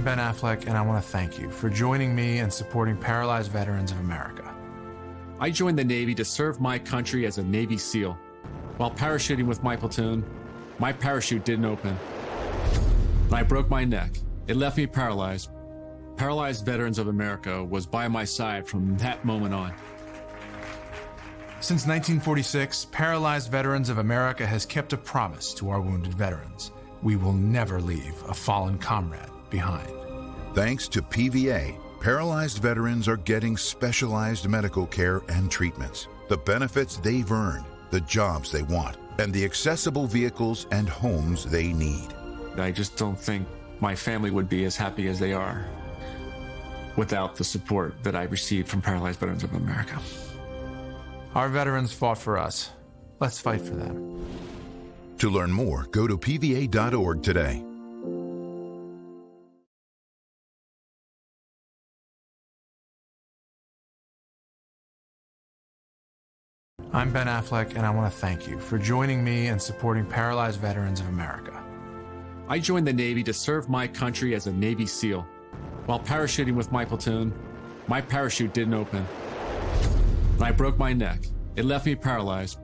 I'm Ben Affleck, and I want to thank you for joining me and supporting Paralyzed Veterans of America. I joined the Navy to serve my country as a Navy SEAL. While parachuting with my platoon, my parachute didn't open. And I broke my neck. It left me paralyzed. Paralyzed Veterans of America was by my side from that moment on. Since 1946, Paralyzed Veterans of America has kept a promise to our wounded veterans. We will never leave a fallen comrade behind. Thanks to PVA, paralyzed veterans are getting specialized medical care and treatments, the benefits they've earned, the jobs they want, and the accessible vehicles and homes they need. I just don't think my family would be as happy as they are without the support that I received from Paralyzed Veterans of America. Our veterans fought for us. Let's fight for them. To learn more, go to pva.org today. I'm Ben Affleck, and I want to thank you for joining me and supporting Paralyzed Veterans of America. I joined the Navy to serve my country as a Navy SEAL. While parachuting with my platoon, my parachute didn't open. And I broke my neck. It left me paralyzed.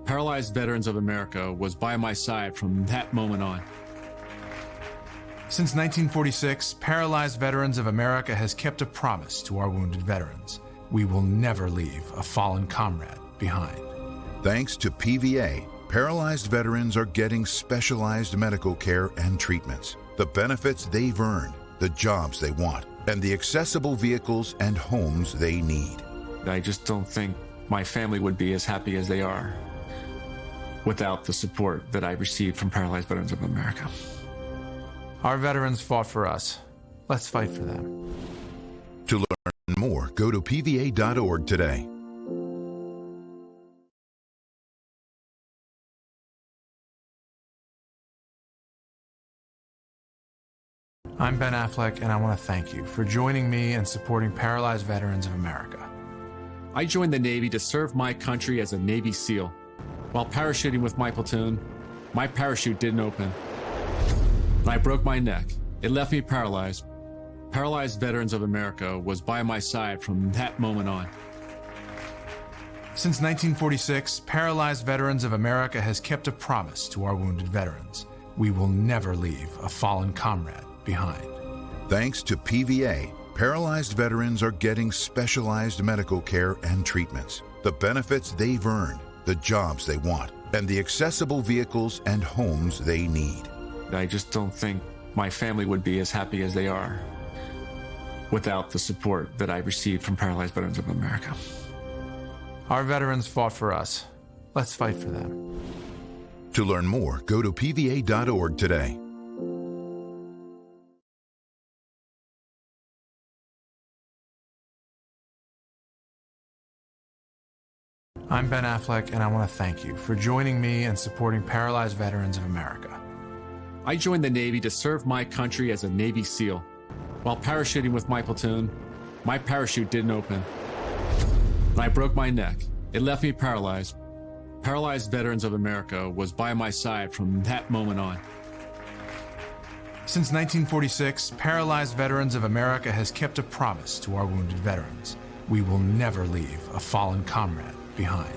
Paralyzed Veterans of America was by my side from that moment on. Since 1946, Paralyzed Veterans of America has kept a promise to our wounded veterans. We will never leave a fallen comrade behind. Thanks to PVA, paralyzed veterans are getting specialized medical care and treatments, the benefits they've earned, the jobs they want, and the accessible vehicles and homes they need. I just don't think my family would be as happy as they are without the support that I received from Paralyzed Veterans of America. Our veterans fought for us. Let's fight for them. To learn more, go to pva.org today. I'm Ben Affleck, and I want to thank you for joining me and supporting Paralyzed Veterans of America. I joined the Navy to serve my country as a Navy SEAL. While parachuting with my platoon, my parachute didn't open. And I broke my neck. It left me paralyzed. Paralyzed Veterans of America was by my side from that moment on. Since 1946, Paralyzed Veterans of America has kept a promise to our wounded veterans. We will never leave a fallen comrade behind. Thanks to PVA, paralyzed veterans are getting specialized medical care and treatments, the benefits they've earned, the jobs they want, and the accessible vehicles and homes they need. I just don't think my family would be as happy as they are without the support that I received from Paralyzed Veterans of America. Our veterans fought for us. Let's fight for them. To learn more, go to pva.org today. I'm Ben Affleck, and I want to thank you for joining me and supporting Paralyzed Veterans of America. I joined the Navy to serve my country as a Navy SEAL. While parachuting with my platoon, my parachute didn't open. And I broke my neck. It left me paralyzed. Paralyzed Veterans of America was by my side from that moment on. Since 1946, Paralyzed Veterans of America has kept a promise to our wounded veterans. We will never leave a fallen comrade behind.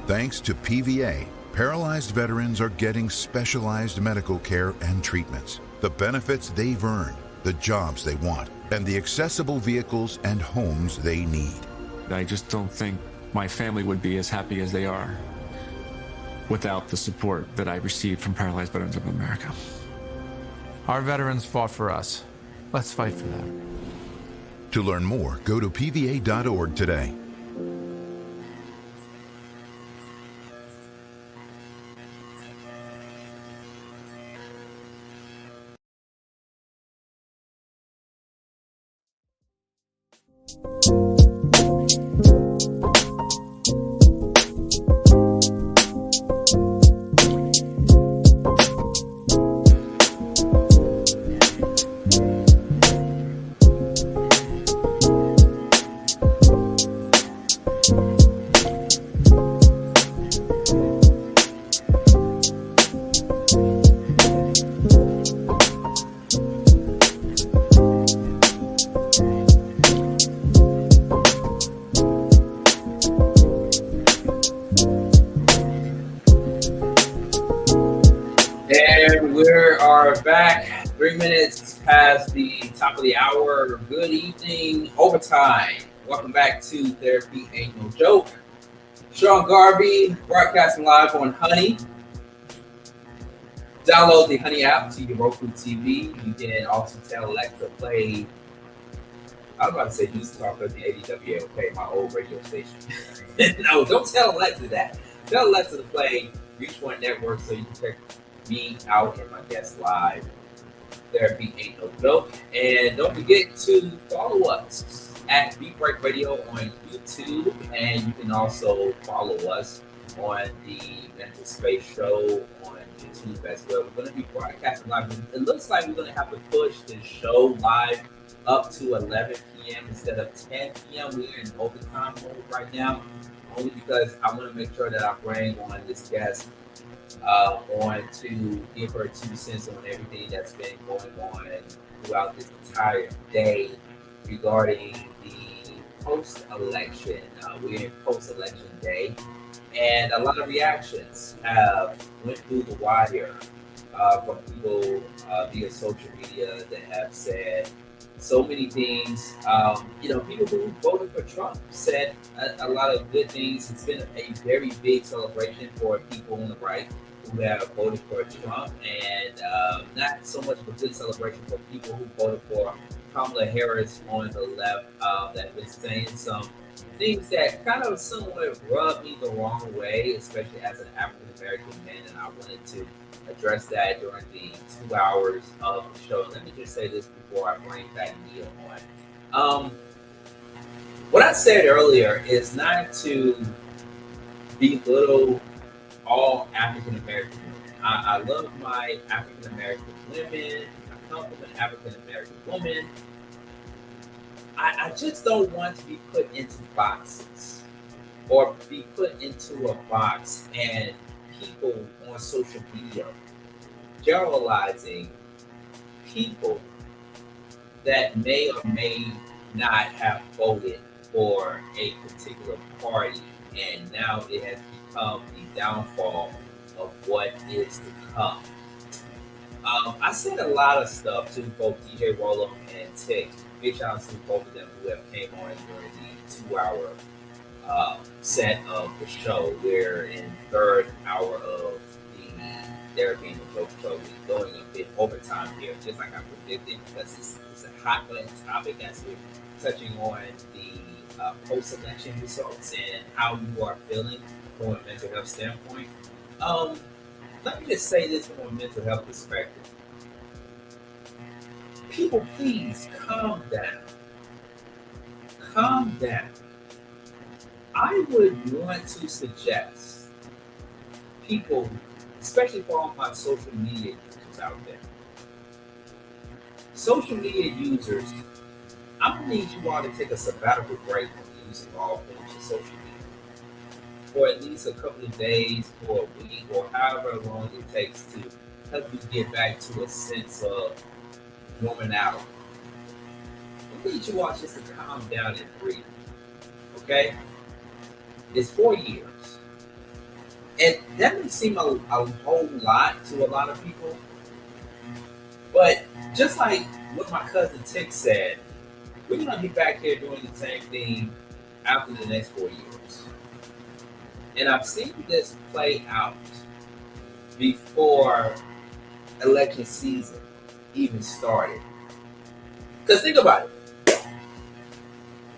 Thanks to PVA, paralyzed veterans are getting specialized medical care and treatments, the benefits they've earned, the jobs they want, and the accessible vehicles and homes they need. I just don't think my family would be as happy as they are without the support that I received from Paralyzed Veterans of America. Our veterans fought for us. Let's fight for them. To learn more, go to pva.org today. we are back 3 minutes past the top of the hour. Good evening, overtime. Welcome back to Therapy Ain't No Joke. Sean Garvey, broadcasting live on Honey. Download the Honey app to your Roku TV. You can also tell Alexa play. I was about to say News Talk of the ADWA, my old radio station. No, don't tell Alexa that. Tell Alexa to play Reach One Network so you can check me out and my guests live. Therapy Ain't No Joke. And don't forget to follow us at Beat Break Radio on YouTube. And you can also follow us on the Mental Space Show on YouTube as well. We're going to be broadcasting live. It looks like we're going to have to push this show live up to 11 p.m. instead of 10 p.m. We're in overtime mode right now, only because I want to make sure that I bring on this guest on to give her 2 cents on everything that's been going on throughout this entire day regarding the post-election. We're in post-election day, and a lot of reactions have went through the wire from people via social media that have said so many things. People who voted for Trump said a lot of good things. It's been a very big celebration for people on the right who have voted for Trump, and not so much of a good celebration for people who voted for Kamala Harris on the left that have been saying some things that kind of somewhat rubbed me the wrong way, especially as an African American man, and I wanted to address that during the 2 hours of the show. Let me just say this before I bring back Neil on. What I said earlier is not to belittle all African American women. I love my African American women. I come from an African American woman. I just don't want to be put into boxes or be put into a box and people on social media generalizing people that may or may not have voted for a particular party, and now it has become the downfall of what is to come. I said a lot of stuff to both DJ Rolo and Tick. Big shout out to both of them who have came on during the 2 hour set of the show. We're in third hour of the Therapy Ain't No Joke show. We're going a bit overtime here, just like I predicted, because it's a hot button topic as we're touching on the post-election results and how you are feeling from a mental health standpoint. Let me just say this from a mental health perspective. People, please calm down. Calm down. I would want to suggest people, especially for all my social media users out there, social media users, I'm going to need you all to take a sabbatical break from using all forms of social media for at least a couple of days or a week or however long it takes to help you get back to a sense of normality. We need you all just to calm down and breathe. Okay? It's 4 years. And that may seem a whole lot to a lot of people. But just like what my cousin Tick said, we're going to be back here doing the same thing after the next 4 years. And I've seen this play out before election season even started. Because think about it.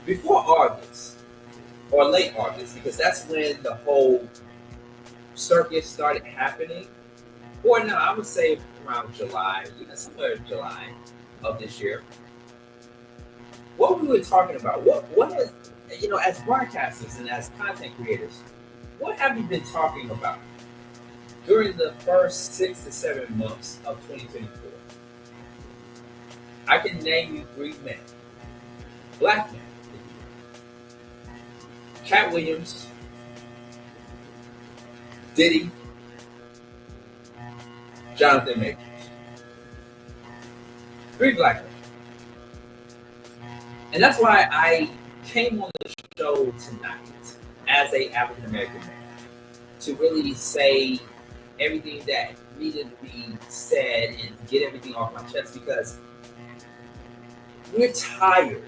Before August, or late August, because that's when the whole circus started happening, or no, I would say around July, somewhere in July of this year. What we were talking about, what is, as broadcasters and as content creators, what have you been talking about during the first 6 to 7 months of 2024? I can name you 3 men. Black men. Cat Williams, Diddy, Jonathan Majors. 3 black men. And that's why I came on the show tonight as a African American man to really say everything that needed to be said and get everything off my chest because we're tired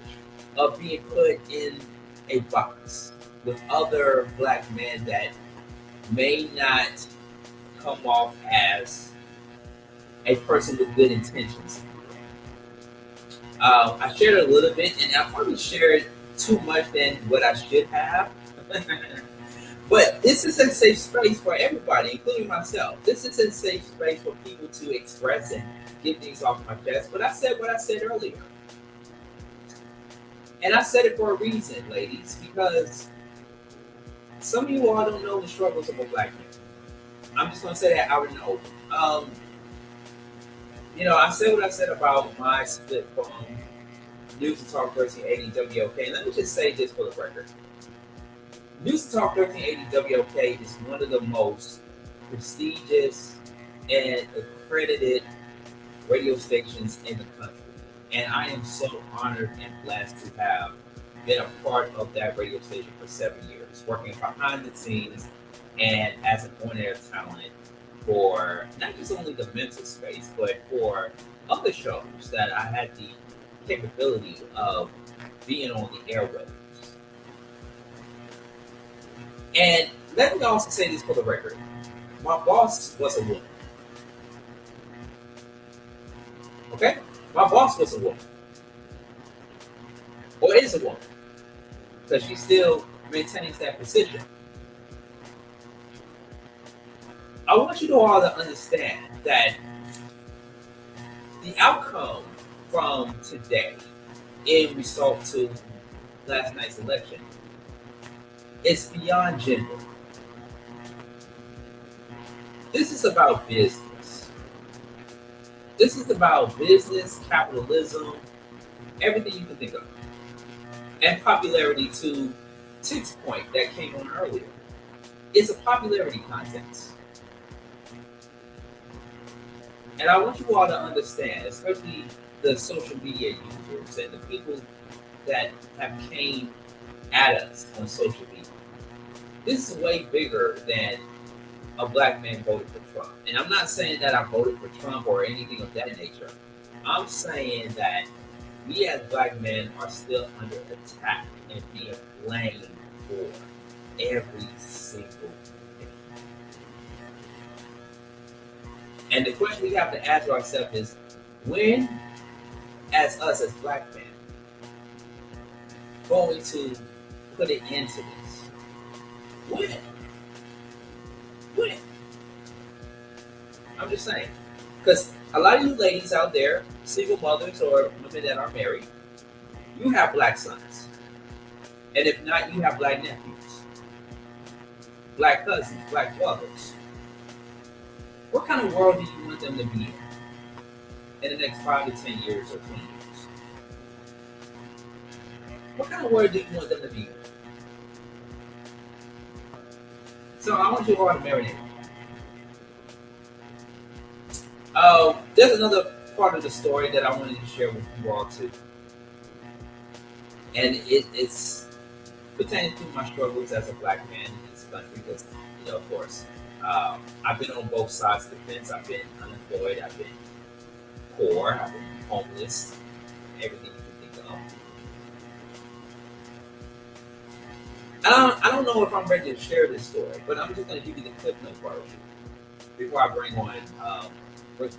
of being put in a box with other black men that may not come off as a person with good intentions. I shared a little bit, and I probably shared too much than what I should have. But this is a safe space for everybody, including myself. This is a safe space for people to express and get things off my chest. But I said what I said earlier. And I said it for a reason, ladies, because some of you all don't know the struggles of a black man. I'm just going to say that out in the open. I said what I said about my split from News to Talk 1380 WOK. And let me just say this for the record. News to Talk 1380 WOK is one of the most prestigious and accredited radio stations in the country. And I am so honored and blessed to have been a part of that radio station for 7 years, working behind the scenes and as an on-air talent for not just only the mental space, but for other shows that I had the capability of being on the airwaves. And let me also say this for the record. My boss was a woman. Okay? My boss was a woman. Or is a woman. Because she still maintains that position. I want you to all to understand that the outcome from today in result to last night's election is beyond gender. This is about business. This is about business, capitalism, everything you can think of. And popularity to Tick's point that came on earlier. It's a popularity contest. And I want you all to understand, especially the social media users and the people that have came at us on social media. This is way bigger than a black man voted for Trump. And I'm not saying that I voted for Trump or anything of that nature. I'm saying that we as black men are still under attack and being blamed for every single thing. And the question we have to ask ourselves is, when, as us as black men, going to put an end to this? When? When? I'm just saying. Because a lot of you ladies out there, single mothers or women that are married, you have black sons. And if not, you have black nephews, black cousins, black brothers. What kind of world do you want them to be in the next 5 to 10 years or 20 years? What kind of world do you want them to be in? So I want you all to marinate. There's another part of the story that I wanted to share with you all too. And it's pertaining to my struggles as a black man in this country because, of course, I've been on both sides of the fence. I've been unemployed, I've been poor, I've been homeless, everything you can think of. I don't know if I'm ready to share this story, but I'm just going to give you the clip note version before I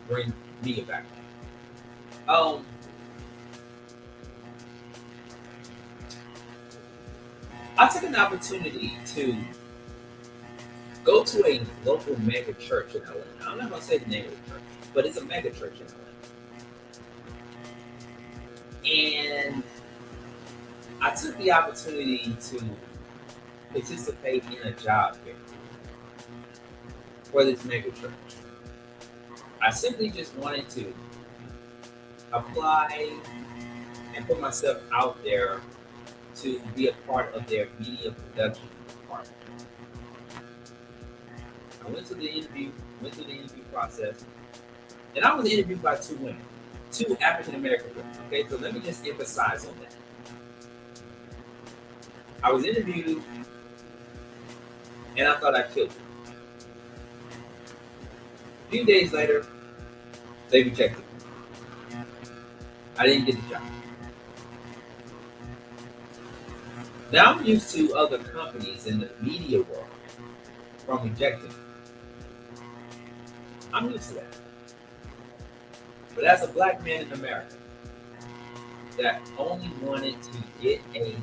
bring Mia back on. I took an opportunity to go to a local mega church in LA. Now, I'm not going to say the name of the church, but it's a mega church in LA. And I took the opportunity to participate in a job fair for this mega church. I simply just wanted to apply and put myself out there to be a part of their media production department. I went through the interview process, and I was interviewed by two women, two African American women. Okay, so let me just emphasize on that. I was interviewed, and I thought I killed it. A few days later, they rejected me. I didn't get the job. Now I'm used to other companies in the media world from rejecting me. I'm used to that. But as a black man in America that only wanted to get a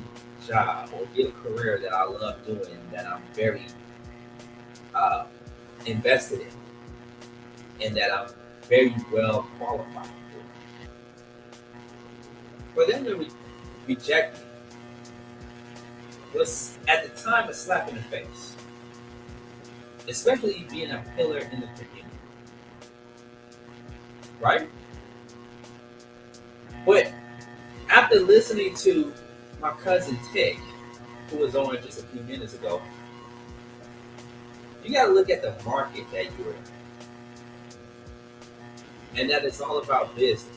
job or get a career that I love doing, that I'm very invested in, and that I'm very well qualified for them to reject me was at the time a slap in the face, especially being a pillar in the community, right? But after listening to my cousin Tick, who was on just a few minutes ago, you got to look at the market that you're in, and that it's all about business.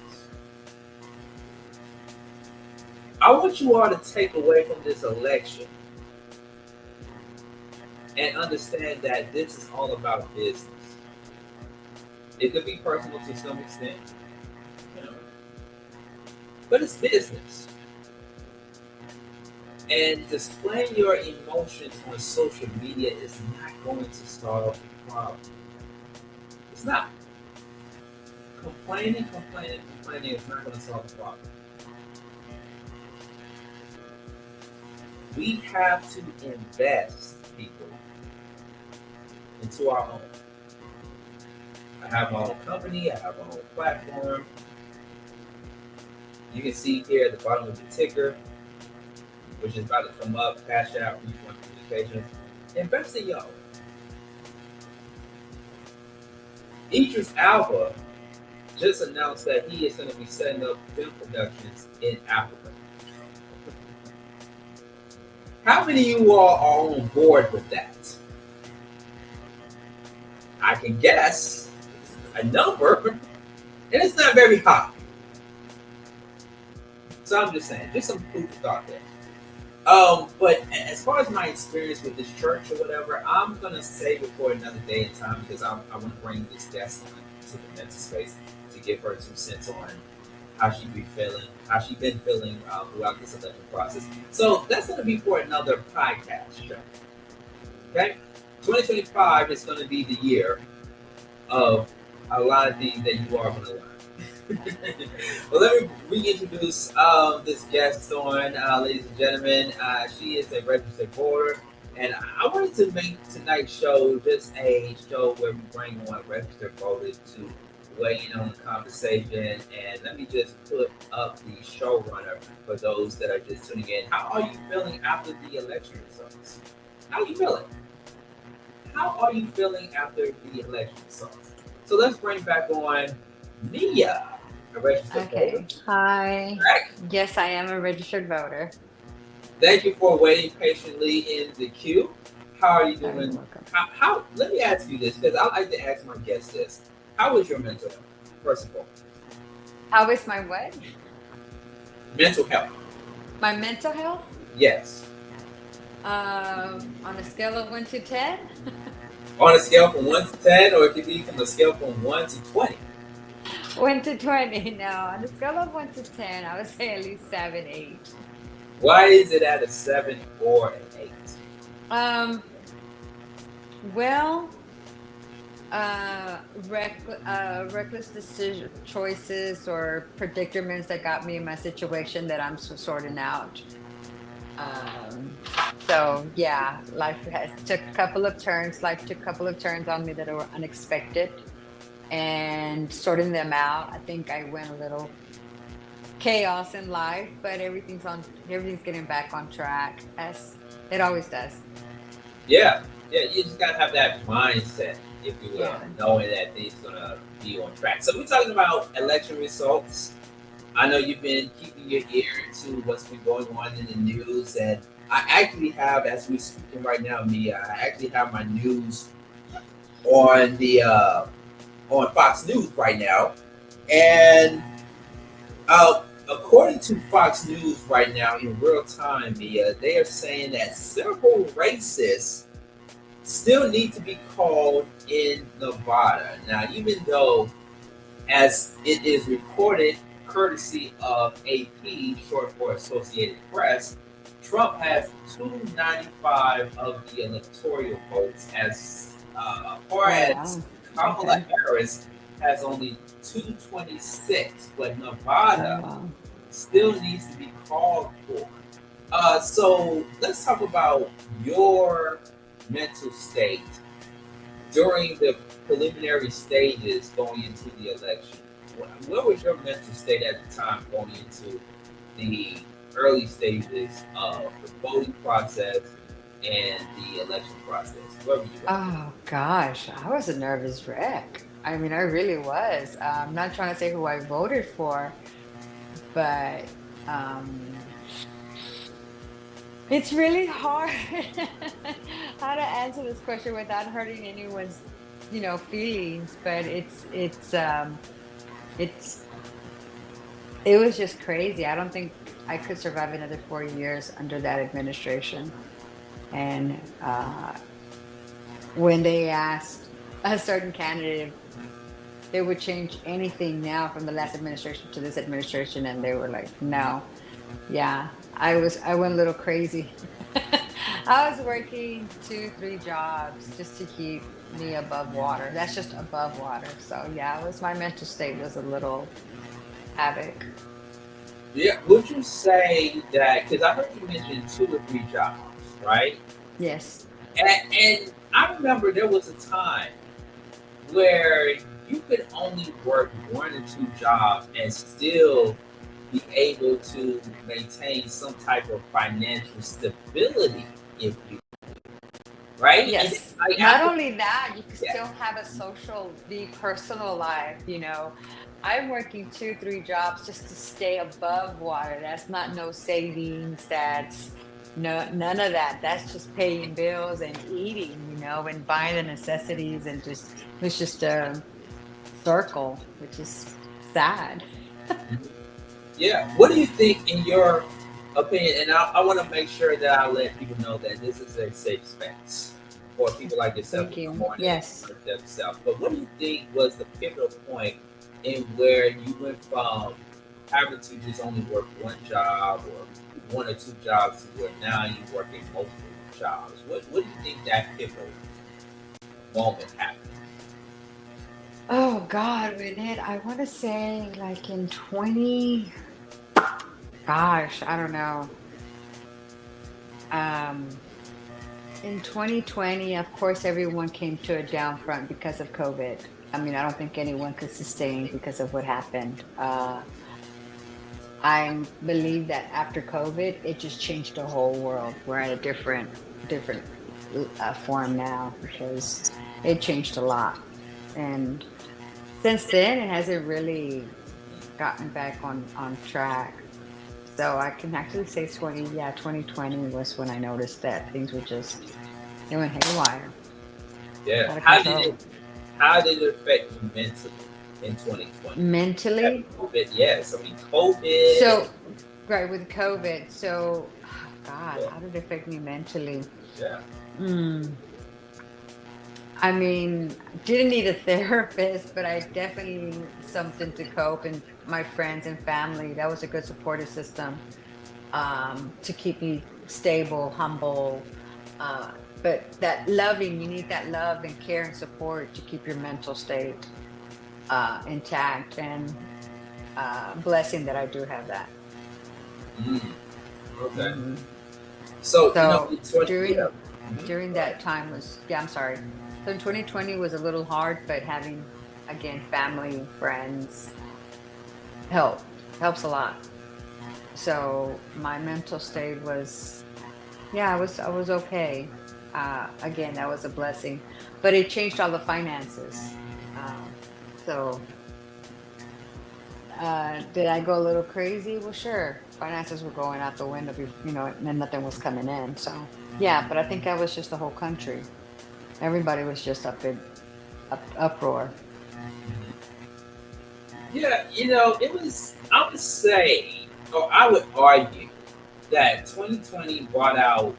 I want you all to take away from this election and understand that this is all about business. It could be personal to some extent, you know, but it's business. And displaying your emotions on social media is not going to solve the problem. It's not. Complaining is not going to solve the problem. We have to invest, people, into our own. I have my own company. I have my own platform. You can see here at the bottom of the ticker, which is about to come up, Cash App, Refund Communications. Invest in y'all. Idris Alba just announced that he is going to be setting up film productions in Africa. How many of you all are on board with that? I can guess a number, and it's not very high. So I'm just saying, just some food for thought there. But as far as my experience with this church or whatever, I'm gonna save it for another day and time because I want to bring this guest on to the mental space to give her some sense on how she been feeling throughout this election process. So that's gonna be for another podcast show. Okay, 2025 is gonna be the year of a lot of things that you are gonna learn. Well, let me reintroduce this guest on, ladies and gentlemen. She is a registered voter, and I wanted to make tonight's show just a show where we bring on registered voters to weigh in on the conversation. And let me just put up the showrunner for those that are just tuning in. How are you feeling after the election results? How are you feeling? How are you feeling after the election results? So let's bring back on Mia. Okay. Voter. Hi. Correct. Yes, I am a registered voter. Thank you for waiting patiently in the queue. How are you doing? Welcome. How? Let me ask you this because I like to ask my guests this. How is your mental health? First of all, How is my what? mental health. My mental health? Yes. On a scale of 1 to 10? On a scale from 1 to 10, or it could be from a scale from 1 to 20. 1 to 20. No, on a scale of 1 to 10, I would say at least 7, 8. Why is it at a 7 or an 8? Well, reckless decision choices or predicaments that got me in my situation that I'm sorting out. So yeah, life took a couple of turns. Life took a couple of turns on me that were unexpected, and sorting them out. I think I went a little chaos in life, but everything's getting back on track as it always does. Yeah. You just gotta have that mindset, if you will, Yeah. knowing that things gonna be on track. So we're talking about election results. I know you've been keeping your ear to what's been going on in the news, and I actually have, as we're speaking right now, Mia, I actually have my news on the on Fox News right now, and according to Fox News right now in real time, Mia, they are saying that several races still need to be called in Nevada. Now, even though, as it is reported, courtesy of AP, short for Associated Press, Trump has 295 of the electoral votes, as far as Kamala Harris has only 226, but Nevada still needs to be called for. So let's talk about your mental state during the preliminary stages going into the election. What was your mental state at the time going into the early stages of the voting process and the election process? Where were you at? Oh gosh, I was a nervous wreck. I mean, I really was. I'm not trying to say who I voted for, but it's really hard how to answer this question without hurting anyone's, feelings. But it was just crazy. I don't think I could survive another 4 years under that administration. And when they asked a certain candidate if they would change anything now from the last administration to this administration, and they were like, no. Yeah, I went a little crazy. I was working 2-3 jobs just to keep me above water. That's just above water. So yeah, my mental state was a little havoc. Yeah, would you say that, because I heard you mention 2 or 3 jobs, right? Yes. And I remember there was a time where you could only work 1 or 2 jobs and still be able to maintain some type of financial stability, if you, right? Yes. And Not only that, you can still have a social, personal life. I'm working 2-3 jobs just to stay above water. That's not no savings. That's none of that. That's just paying bills and eating, and buying the necessities, and it's just a circle, which is sad. Yeah. What do you think, in your opinion? And I want to make sure that I let people know that this is a safe space for people like yourself. Thank you. Morning, Yes. themselves. But what do you think was the pivotal point in where you went from having to just only work 1 job or 1 or 2 jobs to where now you're working multiple jobs? What do you think that pivotal moment happened? Oh God, I want to say like in gosh, I don't know. In 2020, of course, everyone came to a down front because of COVID. I mean, I don't think anyone could sustain because of what happened. I believe that after COVID, it just changed the whole world. We're at a different form now, because it changed a lot. And since then, it hasn't really gotten back on track. So I can actually say 2020 was when I noticed that things were they went haywire. Yeah. How did it affect you mentally in 2020? Mentally? COVID, yes. I mean, COVID. So, right, with COVID. So, God, how did it affect me mentally? Yeah. I mean, didn't need a therapist, but I definitely need something to cope. And my friends and family, that was a good supportive system to keep me stable, humble. But you need that love and care and support to keep your mental state intact. And blessing that I do have that. Okay. So during that time I'm sorry. So 2020 was a little hard, but having, again, family, friends helps a lot. So my mental state was, I was okay. Again, that was a blessing, but it changed all the finances. Did I go a little crazy? Well, sure. Finances were going out the window, and nothing was coming in. So, yeah, but I think that was just the whole country. Everybody was just up in uproar. Yeah, it was, I would say, or I would argue that 2020 brought out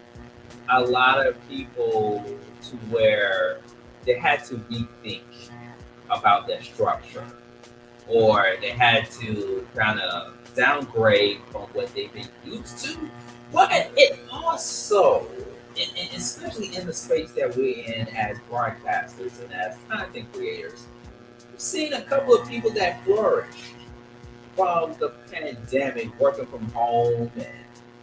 a lot of people to where they had to rethink about their structure, or they had to kind of downgrade from what they've been used to. But it also, and especially in the space that we're in as broadcasters and as content creators, we've seen a couple of people that flourished from the pandemic, working from home and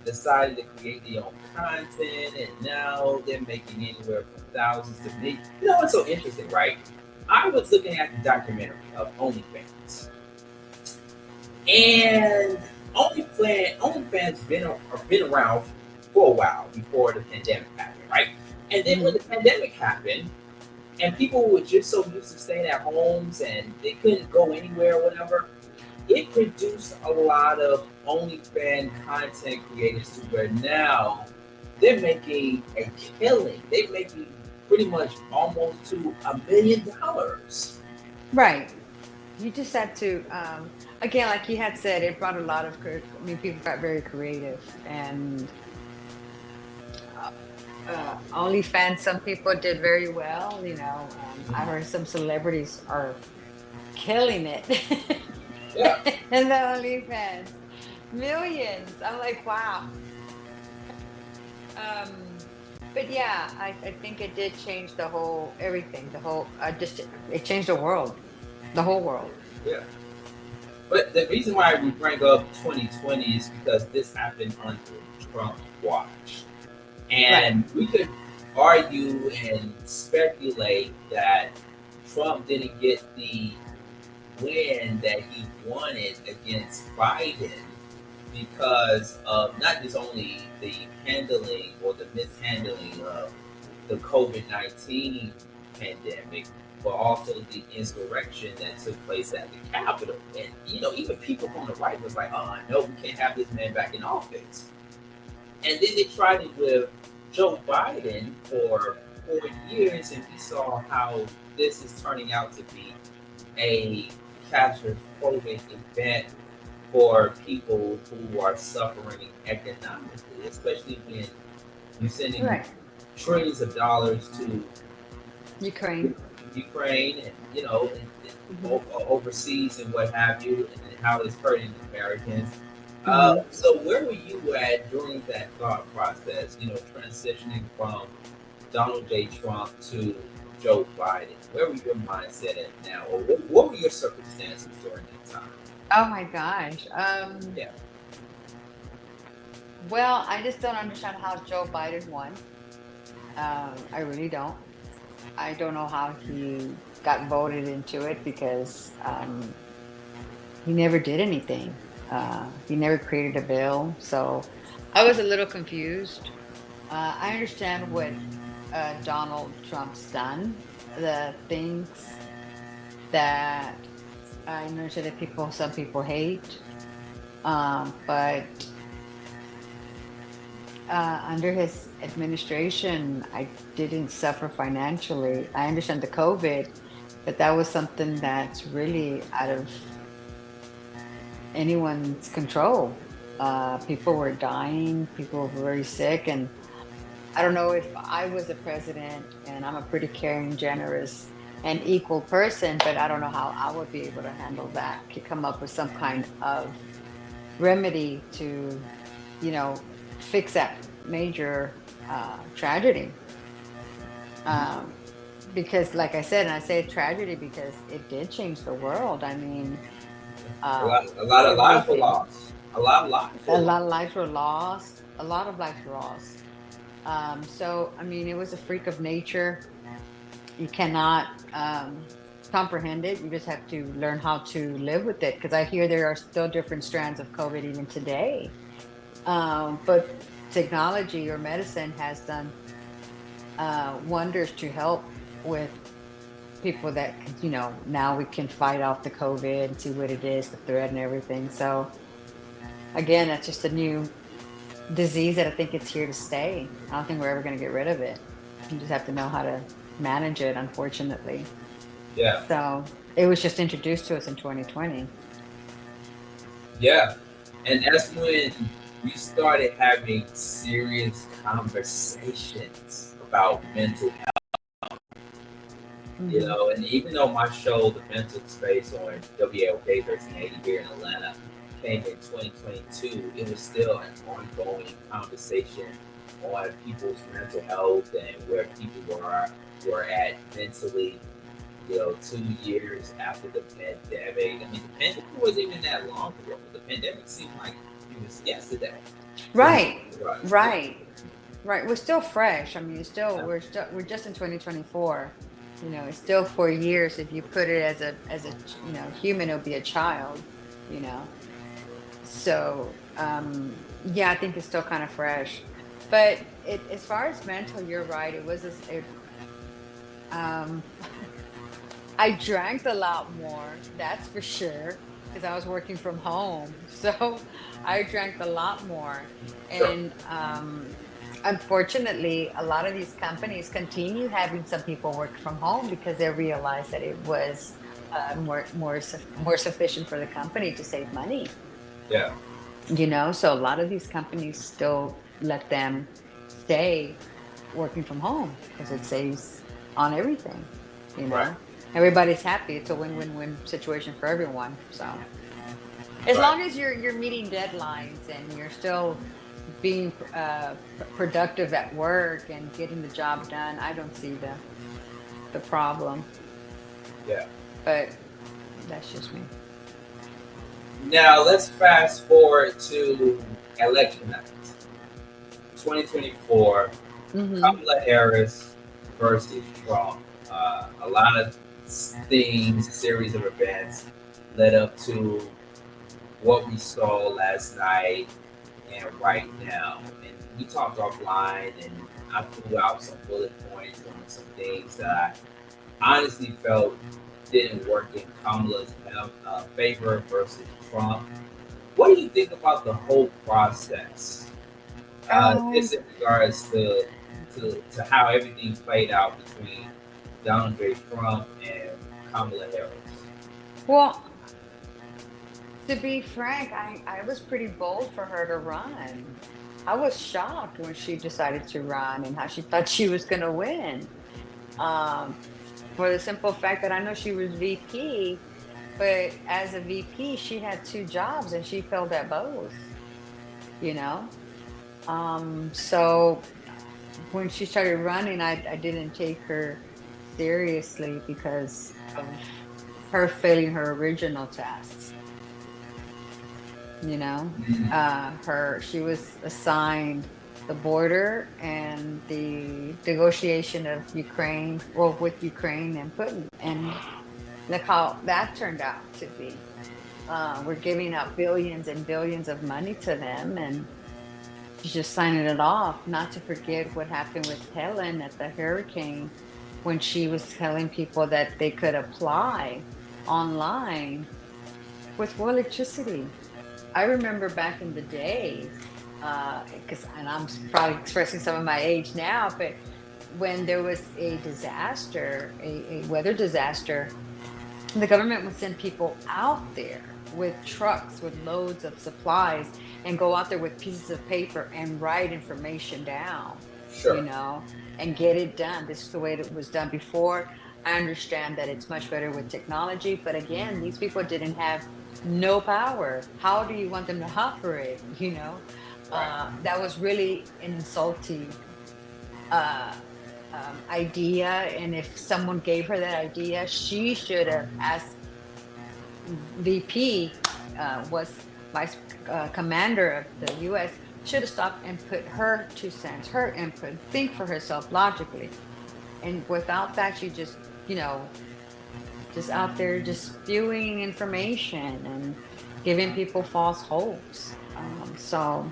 decided to create their own content, and now they're making anywhere from thousands to millions. You know what's so interesting, right? I was looking at the documentary of OnlyFans, and OnlyFans been around for a while before the pandemic happened, right? And then when the pandemic happened, and people were just so used to staying at homes and they couldn't go anywhere or whatever, it produced a lot of OnlyFans content creators to where now they're making a killing. They're making pretty much almost to $1 million. Right. You just had to, again, like you had said, it brought a lot of, people got very creative. And OnlyFans, some people did very well. I heard some celebrities are killing it. Yeah. In the OnlyFans. Millions. I'm like, wow. But yeah, I think it did change the whole, everything, it changed the world, the whole world. Yeah. But the reason why we bring up 2020 is because this happened under Trump watch. And we could argue and speculate that Trump didn't get the win that he wanted against Biden because of not just only the handling or the mishandling of the COVID-19 pandemic, but also the insurrection that took place at the Capitol. And, even people from the right was like, oh, no, we can't have this man back in office. And then they tried it with Joe Biden for 4 years, and we saw how this is turning out to be a catastrophic event for people who are suffering economically, especially when you're sending trillions of dollars to Ukraine, and overseas and what have you, and how it's hurting Americans. So where were you at during that thought process? Transitioning from Donald J. Trump to Joe Biden. Where was your mindset at now, or what were your circumstances during that time? Oh my gosh. Yeah. Well, I just don't understand how Joe Biden won. I really don't. I don't know how he got voted into it because he never did anything. He never created a bill. So I was a little confused. I understand what Donald Trump's done, the things that I know that some people hate, but under his administration, I didn't suffer financially. I understand the COVID, but that was something that's really out of anyone's control. People were dying, people were very sick, and I don't know if I was the president, and I'm a pretty caring, generous, and equal person, but I don't know how I would be able to handle that, to come up with some kind of remedy to, fix that major tragedy. Because like I said, and I say tragedy because it did change the world. I mean, a lot of lives were lost. A lot of lives were lost. A lot of lives were lost. So, I mean, it was a freak of nature. You cannot comprehend it. You just have to learn how to live with it. Because I hear there are still different strands of COVID even today. But technology or medicine has done wonders to help with people that, now we can fight off the COVID and see what it is, the threat and everything. So, again, that's just a new disease that I think it's here to stay. I don't think we're ever going to get rid of it. You just have to know how to manage it, unfortunately. Yeah. So it was just introduced to us in 2020. Yeah. And that's when we started having serious conversations about mental health. You know, and even though my show, The Mental Space on WAOK 1380 here in Atlanta, came in 2022, it was still an ongoing conversation on people's mental health and where people were at mentally. You know, 2 years after the pandemic. I mean, the pandemic wasn't even that long ago. The pandemic seemed like it was yesterday. Right. We're still fresh. I mean, we're just in 2024. You know, it's still 4 years. If you put it as a you know, human, it'll be a child. You know, so yeah, I think it's still kind of fresh. But as far as mental, you're right. It was I drank a lot more, that's for sure, because I was working from home. So I drank a lot more. And unfortunately, a lot of these companies continue having some people work from home because they realized that it was more sufficient for the company to save money. Yeah. You know, so a lot of these companies still let them stay working from home because it saves on everything, you know. Right. Everybody's happy. It's a win-win-win situation for everyone. So as long as you're meeting deadlines and you're still being productive at work and getting the job done, I don't see the problem. Yeah. But that's just me. Now let's fast forward to election night, 2024. Kamala Harris versus Trump. A lot of things, a series of events led up to what we saw last night and right now. And we talked offline, and I threw out some bullet points on some things that I honestly felt didn't work in Kamala's favor versus Trump. What do you think about the whole process? Just in regards to how everything played out between Donald J. Trump and Kamala Harris. Well, to be frank, I was pretty bold for her to run. I was shocked when she decided to run and how she thought she was going to win. For the simple fact that I know she was VP, but as a VP, she had 2 jobs and she failed at both, you know? So when she started running, I didn't take her seriously because of her failing her original tasks. You know, she was assigned the border and the negotiation of Ukraine, well, with Ukraine and Putin, and look how that turned out to be. We're giving out billions and billions of money to them, and she's just signing it off. Not to forget what happened with Helen at the hurricane, when she was telling people that they could apply online with electricity. I remember back in the day, and I'm probably expressing some of my age now, but when there was a disaster, a weather disaster, the government would send people out there with trucks with loads of supplies and go out there with pieces of paper and write information down, you know, and get it done. This is the way it was done before. I understand that it's much better with technology, but again, these people didn't have no power. How do you want them to operate? You know, that was really an insulting idea. And if someone gave her that idea, she should have asked VP, was vice commander of the U.S., should have stopped and put her 2 cents, her input, think for herself logically. And without that, she just, you know, just out there just spewing information and giving people false hopes. So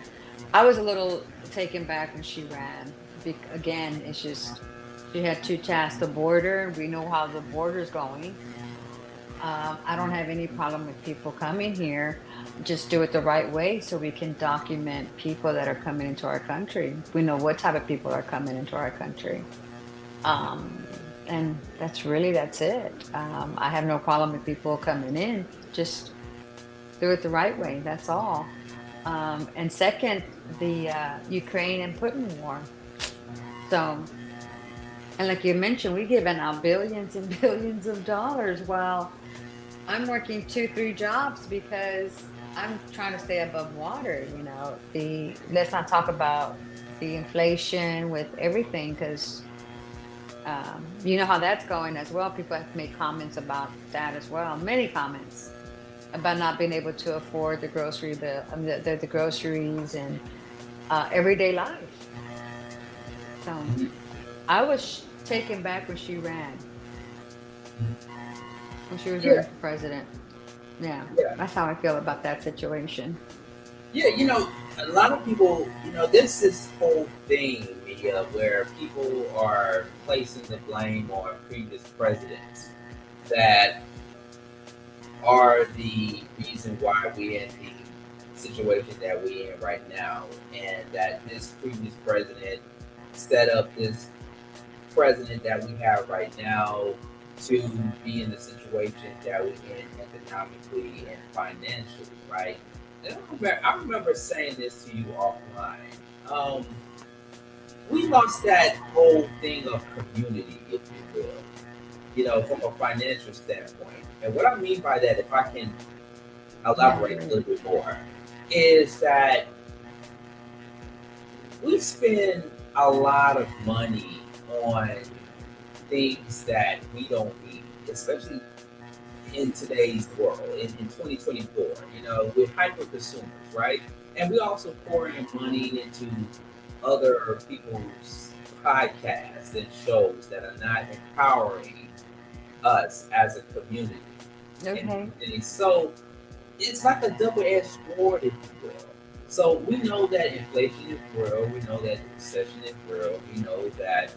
I was a little taken back when she ran. Again, it's just, she had 2 tasks, the border. We know how the border's going. I don't have any problem with people coming here. Just do it the right way so we can document people that are coming into our country. We know what type of people are coming into our country. And that's it. I have no problem with people coming in. Just do it the right way. That's all. And second, the Ukraine and Putin war. So, and like you mentioned, we've given out billions and billions of dollars while I'm working two, three jobs because I'm trying to stay above water. The let's not talk about the inflation with everything because you know how that's going as well. People have made comments about that as well. Many comments about not being able to afford the grocery bill, the groceries and everyday life. So I was taken back when she ran, when she was Yeah, running for president. Yeah, yeah, that's how I feel about that situation. yeah. A lot of people, there's this whole thing, Mia, where people are placing the blame on previous presidents that are the reason why we're in the situation that we're in right now, and that this previous president set up this president that we have right now to be in the situation that we're in economically and financially, right? And I remember saying this to you offline. Um, we lost that whole thing of community, if you will, from a financial standpoint. And what I mean by that, if I can Yeah, I elaborate a agree. little bit more, is that we spend a lot of money on things that we don't need, especially in today's world, in 2024. We're hyper consumers, right? And we also pour in money into other people's podcasts and shows that are not empowering us as a community. Okay. And so it's like a double-edged sword, if you will. So we know that inflation is real. We know that recession is real. We know that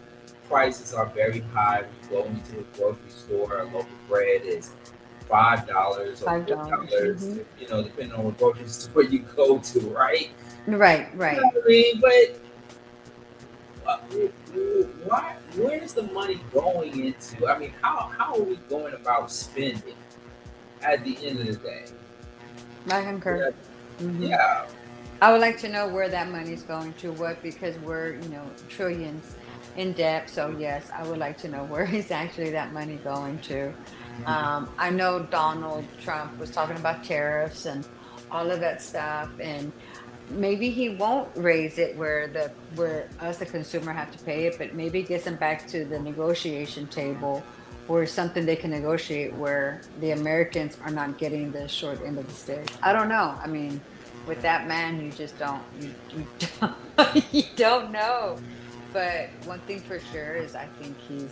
prices are very high. When you go into a grocery store, a loaf of bread is $5 or $5. $4. Mm-hmm. Depending on what grocery store you go to, right? Right, You know right. what I mean? But uh, why? Where's the money going into? I mean, how are we going about spending at the end of the day? I concur. Yeah, Hmm. yeah. I would like to know where that money is going to, what, because we're, trillions in debt. So yes, I would like to know where is actually that money going to. I know Donald Trump was talking about tariffs and all of that stuff, and maybe he won't raise it where us the consumer have to pay it, but maybe it gets them back to the negotiation table where something they can negotiate where the Americans are not getting the short end of the stick. I don't know. I mean, with that man, you just don't you don't, you don't know. But one thing for sure is I think he's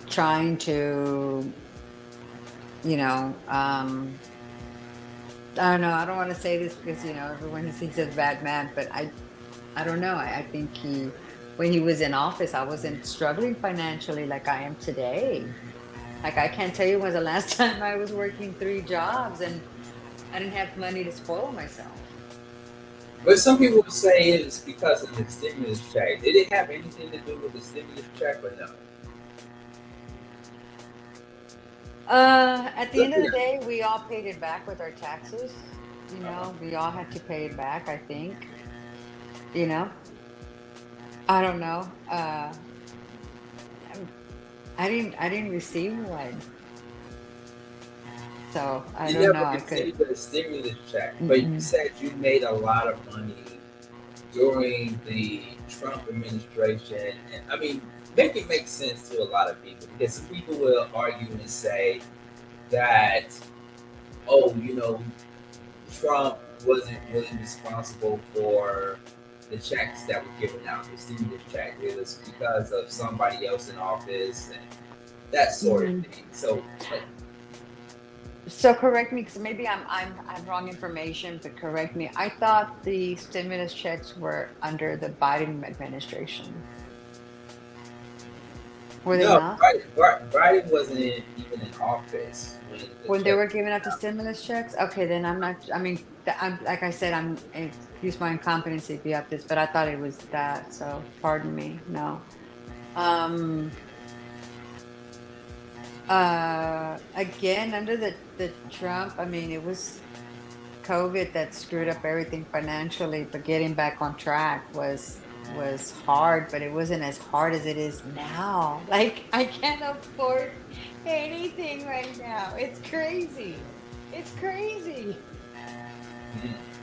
trying to, you know, I don't know. I don't want to say this because everyone he thinks he's a bad man, but I don't know. I think when he was in office, I wasn't struggling financially like I am today. Like I can't tell you when the last time I was working three jobs and I didn't have money to spoil myself. But some people would say it's because of the stimulus check. Did it have anything to do with the stimulus check or no? At the end of the day, we all paid it back with our taxes. We all had to pay it back. I think. You know, I don't know. I'm- I didn't receive one, so I You don't know. never I could. received the stimulus check, but you Mm-mm. said you made a lot of money during the Trump administration. And I mean, make it make sense to a lot of people because some people will argue and say that, oh, Trump wasn't really responsible for the checks that were given out, the stimulus check. It was because of somebody else in office and that sort of Mhm. thing. So, So correct me because maybe I'm wrong information, but correct me. I thought the stimulus checks were under the Biden administration. Were they no, not? Biden wasn't even in office when the When they check were came giving out the out. stimulus checks? Okay, then I'm not. I mean, I'm like I said, I'm excuse my incompetency be up this, but I thought it was that. So pardon me. No. Um. Again, under the Trump. I mean, it was. COVID that screwed up everything financially, but getting back on track was hard, but it wasn't as hard as it is now. Like I can't afford anything right now. It's crazy. It's crazy.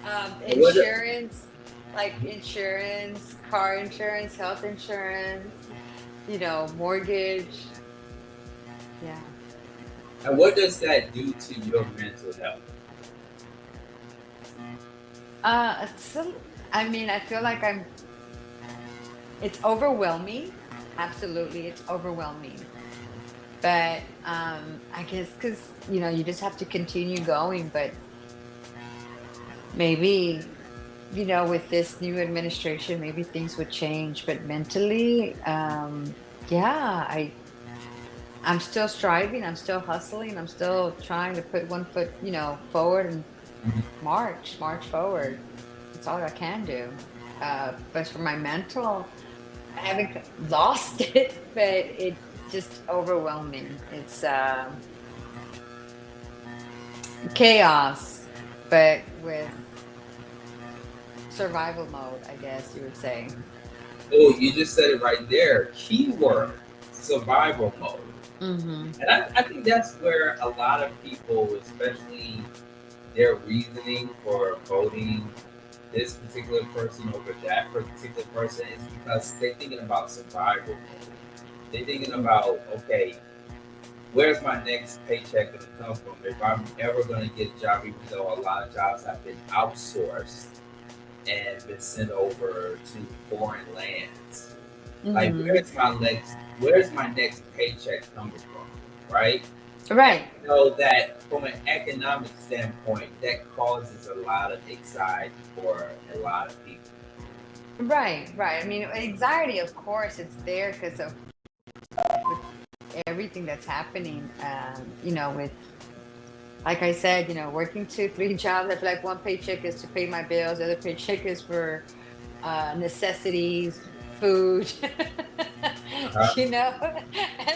And what the- Insurance, like insurance, car insurance, health insurance, mortgage. Yeah. and what does that do to your mental health? I mean, I feel like it's overwhelming. Absolutely, it's overwhelming. But I guess because, you just have to continue going. But maybe, with this new administration, maybe things would change. But mentally, yeah, I'm still striving. I'm still hustling. I'm still trying to put one foot, forward and march forward. That's all I can do. But for my mental, I haven't lost it, but it's just overwhelming. It's chaos, but with survival mode, I guess you would say. Oh, you just said it right there. Keyword: survival mode. Mm-hmm. And I think that's where a lot of people, especially their reasoning for voting this particular person over that particular person, is because they're thinking about survival mode. They're thinking about, okay, where's my next paycheck going to come from? If I'm ever going to get a job, even though a lot of jobs have been outsourced and been sent over to foreign lands. Like, where's my next paycheck coming from? Right? Right. You know that from an economic standpoint, that causes a lot of anxiety for a lot of people. Right. I mean, anxiety, of course, it's there because of everything that's happening. With, like I said, working 2, 3 jobs. I feel like one paycheck is to pay my bills, the other paycheck is for necessities, food, and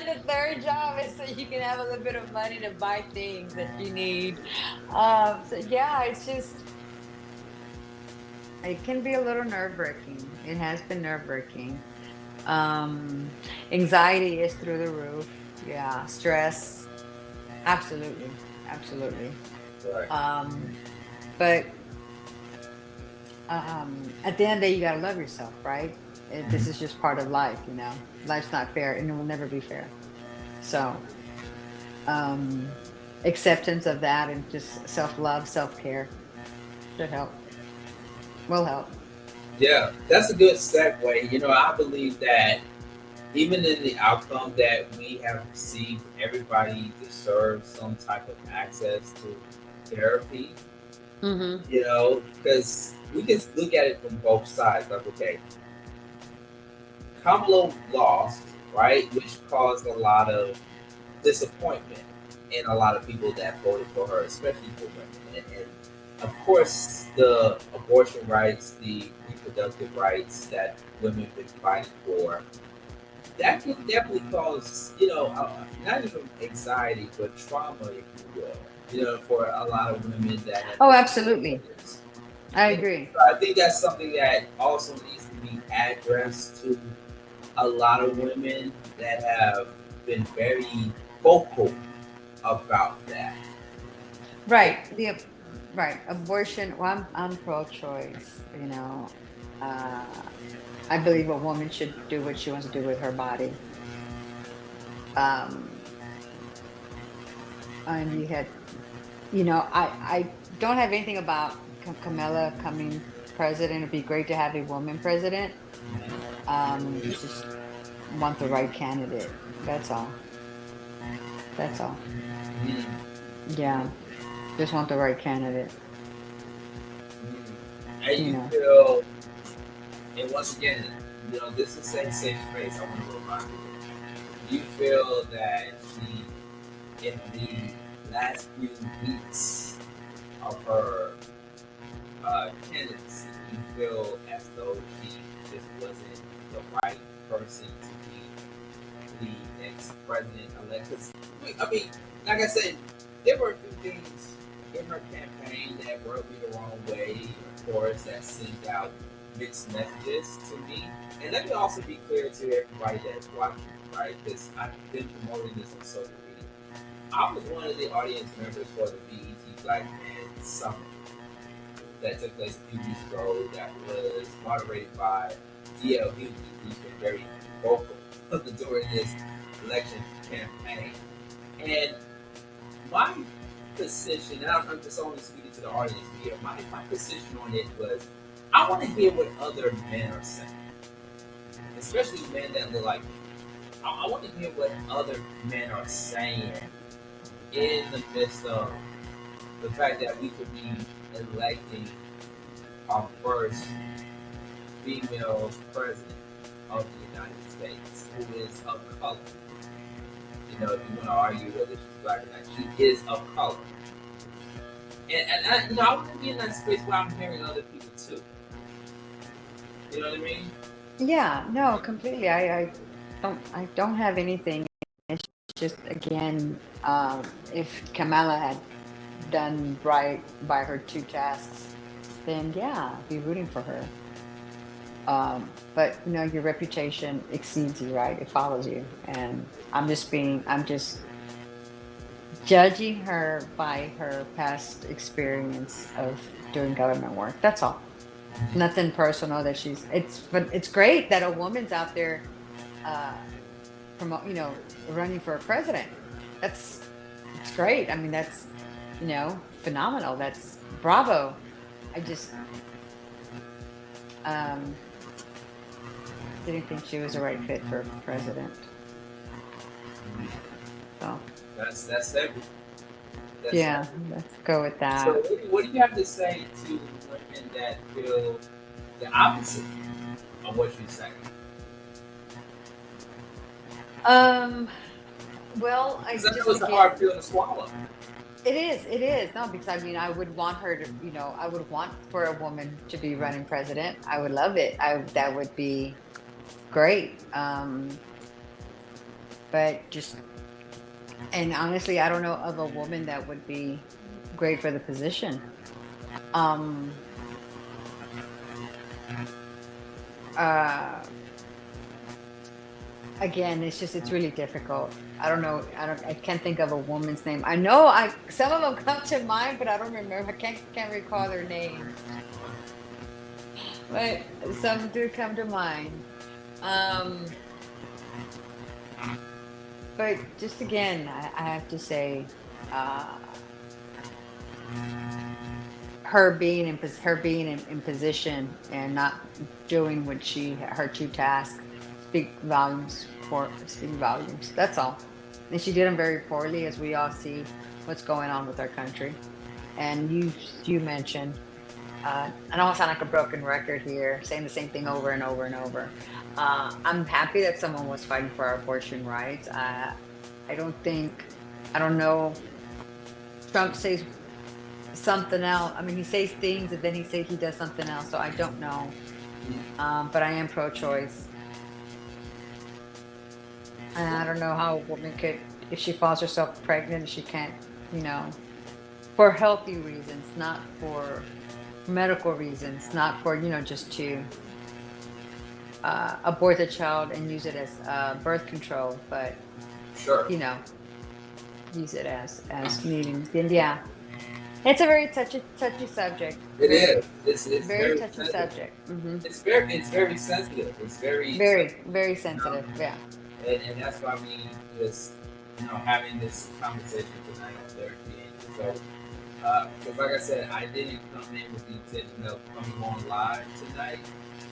the third job is so you can have a little bit of money to buy things that you need. So yeah, it's just, it can be a little nerve-wracking. It has been nerve-wracking. Anxiety is through the roof. Yeah, stress, absolutely. Right. But at the end of the day, you gotta love yourself, right? This is just part of life, Life's not fair, and it will never be fair. So, acceptance of that and just self-love, self-care should help. Will help. Yeah, that's a good segue. I believe that even in the outcome that we have received, everybody deserves some type of access to therapy. Mm-hmm. Because we can look at it from both sides. Like, okay, Kamala lost, right, which caused a lot of disappointment in a lot of people that voted for her, especially for women. And of course, the abortion rights, the reproductive rights that women have been fighting for, that can definitely cause, not even anxiety, but trauma, if you will, for a lot of women that have. Oh, absolutely. I agree. So I think that's something that also needs to be addressed to a lot of women that have been very vocal about that. Right. Right. Abortion. Well, I'm pro-choice. I believe a woman should do what she wants to do with her body. And you had, I don't have anything about Kamala coming president. It'd be great to have a woman president. Just want the right candidate. That's all. Yeah. Just want the right candidate. And you feel, and once again, this is same space. I want to remind you. You feel that she, in the last few weeks of her candidacy, you feel as though she just wasn't the right person to be the next president elect. I mean, like I said, there were a few things in her campaign that rubbed me the wrong way, of course, that sent out mixed messages to me. And let me also be clear to everybody that's watching, right? Because I've been promoting this on social media. I was one of the audience members for the BET Black Man Summit that took place a few weeks ago that was moderated by DL Hughley, who's been very vocal during this election campaign. And my position, and I'm just only speaking to the audience here, my position on it was I want to hear what other men are saying, especially men that look like me. I want to hear what other men are saying in the midst of the fact that we could be electing our first female president of the United States who is of color. You know, if you want to argue whether she's black or not, she is of color. And I, you know, I want to be in that space where I'm hearing other people too. You know what I mean? Yeah, no, completely. I don't have anything. It's just again, if Kamala had done right by her two tasks, then yeah, I'd be rooting for her. But you know, your reputation exceeds you, right? It follows you, and I'm just judging her by her past experience of doing government work. That's all. Nothing personal that but it's great that a woman's out there running for a president. It's great. I mean, that's, phenomenal. That's bravo. I just didn't think she was the right fit for president. So That's everything. yeah, let's go with that. So what do you have to say to women that feel the opposite of what you're saying? Well, I Because just that was a hard pill to swallow. It is. No, because I mean, I would want her to, I would want for a woman to be running president. I would love it. That would be great. But just, and honestly, I don't know of a woman that would be great for the position. Again, it's really difficult. I don't know. I can't think of a woman's name. I know some of them come to mind, but I don't remember. I can't recall their name. But some do come to mind. But just again, I have to say, her being in position and not doing what her two tasks speak volumes. That's all. And she did them very poorly, as we all see what's going on with our country. And you mentioned, I don't want to sound like a broken record here, saying the same thing over and over and over. I'm happy that someone was fighting for our abortion rights. I don't know. Trump says something else. I mean, he says things and then he does something else. So I don't know. But I am pro-choice. And I don't know how a woman could, if she falls herself pregnant, she can't, for healthy reasons, not for medical reasons, not for, just to abort the child and use it as birth control, but, sure, use it as needing. And yeah, it's a very touchy subject. It is. It's very touchy subject. Mm-hmm. It's very sensitive. It's very sensitive. Yeah. And that's why we just, having this conversation tonight on Therapy Angel. So, because like I said, I didn't come in with the intention of coming on live tonight,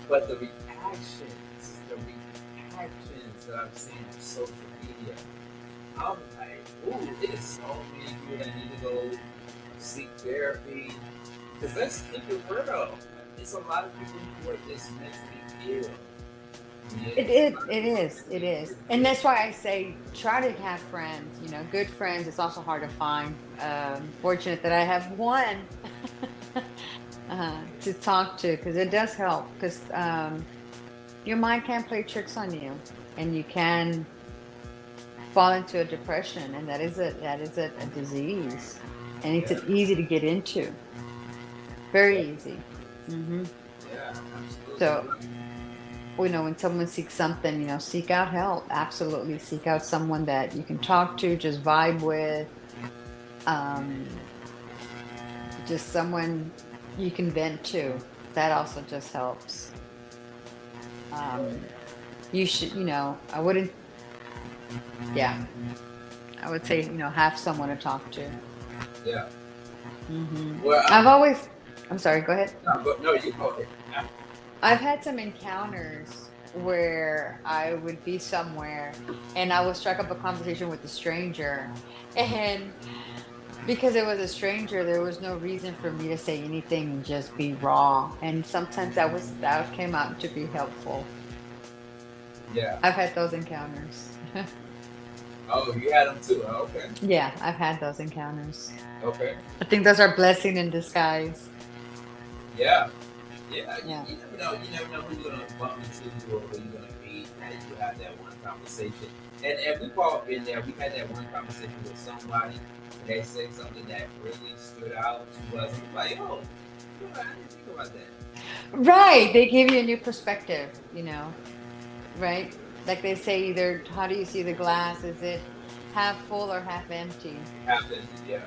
but the reactions that I've seen on social media, I'm like, ooh, there's so many people that need to go seek therapy. Because let's keep it real. It's a lot of people who are just mentally ill. It is. And that's why I say try to have friends, good friends. It's also hard to find. Fortunate that I have one to talk to, because it does help, because your mind can play tricks on you and you can fall into a depression, and that is a disease. and it's Yeah. easy to get into. Very easy. Yeah, absolutely. So, when someone seeks something, seek out help. Absolutely, seek out someone that you can talk to, just vibe with. Um, just someone you can vent to. That also just helps. Um, you should, I wouldn't, yeah, I would say, have someone to talk to. Yeah. Well, I've always, I'm sorry, go ahead. no, but no, you go ahead. I've had some encounters where I would be somewhere and I would strike up a conversation with a stranger. And because it was a stranger, there was no reason for me to say anything and just be raw. And sometimes that came out to be helpful. Yeah. I've had those encounters. Oh, you had them too. Oh, okay. Yeah, I've had those encounters. Okay. I think those are blessing in disguise. Yeah. Yeah. Yeah. You never know. You never know who you're gonna bump into or who you're gonna meet, and you have that one conversation. And we've all been there. We had that one conversation with somebody, and they said something that really stood out to us. We're like, oh, I didn't think about that. Right. They give you a new perspective, right? Like they say, either how do you see the glass? Is it half full or half empty? Happened. Yeah.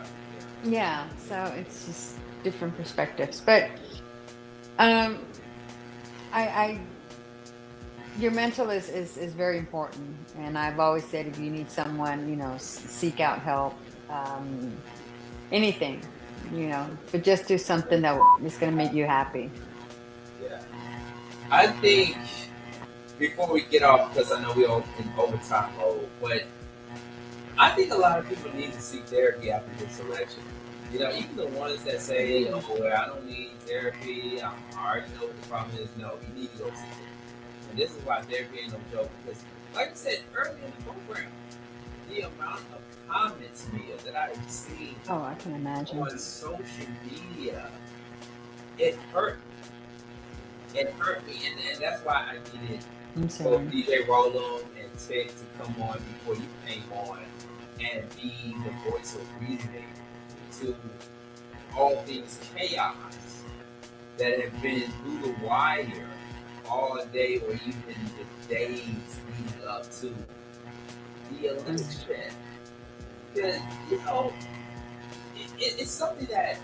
Yeah. So it's just different perspectives. But um, I your mental is very important, and I've always said if you need someone, seek out help. Anything, but just do something that is going to make you happy. Yeah. I think before we get off, because I know we all in overtime mode, but I think a lot of people need to seek therapy after this election. Even the ones that say, "Oh, well, I don't need therapy. I already know what the problem is." No, you need to go seek it. And this is why therapy ain't no joke. Because, like I said earlier in the program, the amount of comments, Mia, that I've seen Oh, I can imagine. on social media, it hurt. It hurt me, and that's why I needed I'm both sorry. DJ Rolo and Ted to come on before you came on and be the voice of reasoning to all these chaos that have been through the wire all day or even the days leading up to the election. Because, it's something that,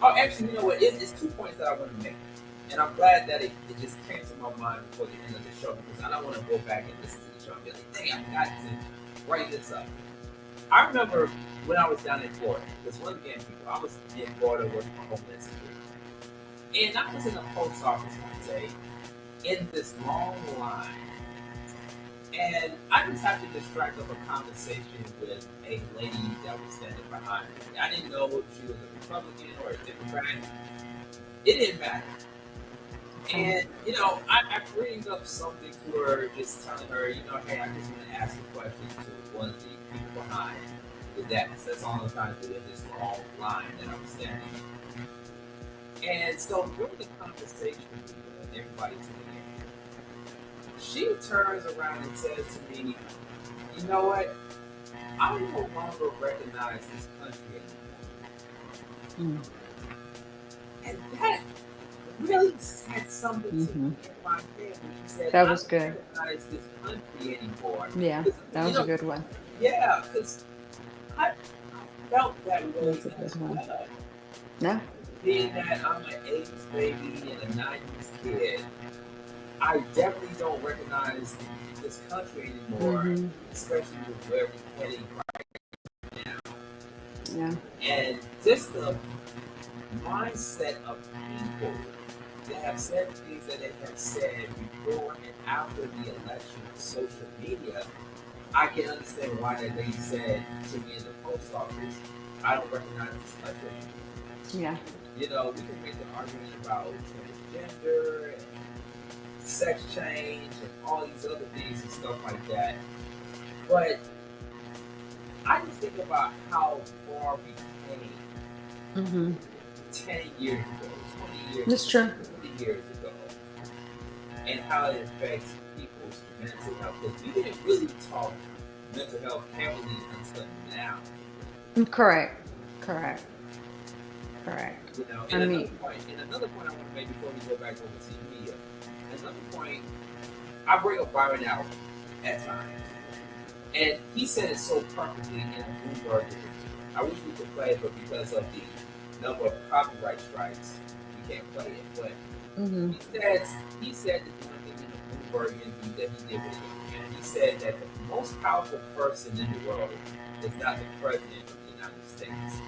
oh, actually, you know what? It's 2 points that I want to make. And I'm glad that it just came to my mind before the end of the show because I don't want to go back and listen to the show and be like, dang, I got to write this up. I remember when I was down in Florida, because once again, people, I was in Florida working for Homeland Security. And I was in the post office one day in this long line. And I just happened to strike up a conversation with a lady that was standing behind me. I didn't know if she was a Republican or a Democrat. It didn't matter. And, I bring up something to her, just telling her, hey, I just want to ask a question to one of the people behind the desk. That's all I'm trying to do in this long line that I'm standing in. And so during the conversation, and everybody tuning in, she turns around and says to me, you know what? I no longer recognize this country anymore. And that really said something to me in my head when she said, That was good. I don't recognize this country anymore. Yeah, that was a good one. Yeah, because I felt that way That's a good as one. well. Yeah. Being that I'm an 80s baby and a 90s kid, I definitely don't recognize this country anymore, especially with where we're heading right now. Yeah. And just the mindset of people that have said things that they have said before and after the election on social media, I can understand why that lady said to me in the post office, I don't recognize this country anymore. Yeah. We can make an argument about transgender and sex change and all these other things and stuff like that. But I just think about how far we came 10 years ago, 20 years That's ago, true. 50 years ago, and how it affects people's mental health. Because we didn't really talk mental health heavily until now. Correct. Correct. Correct. You know, I mean, and another point I want to make before we go back over to media, another point, I bring up Byron Allen at times. And he said it so perfectly in a Bloomberg interview. I wish we could play it, but because of the number of copyright strikes, we can't play it. But he said that one thing in a Bloomberg interview that he did with him, and he said that the most powerful person in the world is not the president of the United States.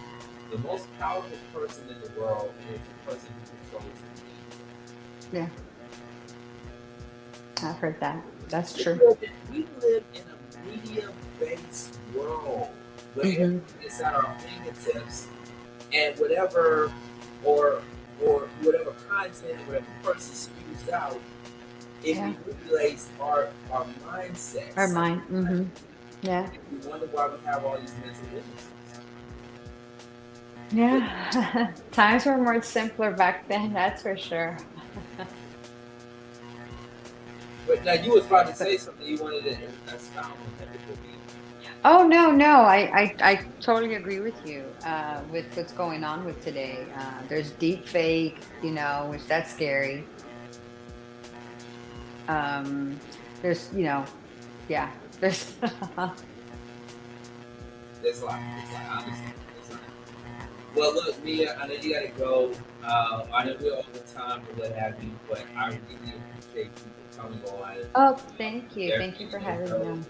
The most powerful person in the world is the person who controls the media. Yeah, I've heard that. That's true. We live in a media-based world where everything is at our fingertips, and whatever or whatever content, whatever person spews out, it manipulates our mindsets. Our mind. Yeah. We wonder why we have all these mental illnesses. Yeah. Times were more simpler back then, that's for sure. But now you was about to say something you wanted to expound on that before we. Oh no, I totally agree with you with what's going on with today. There's deep fake, which that's scary. There's yeah, there's There's a lot. I understand. Well, look, Mia, I know you gotta go. I know we're over time or what have you, but I really appreciate you coming on. Oh, thank you. Thank you for having me.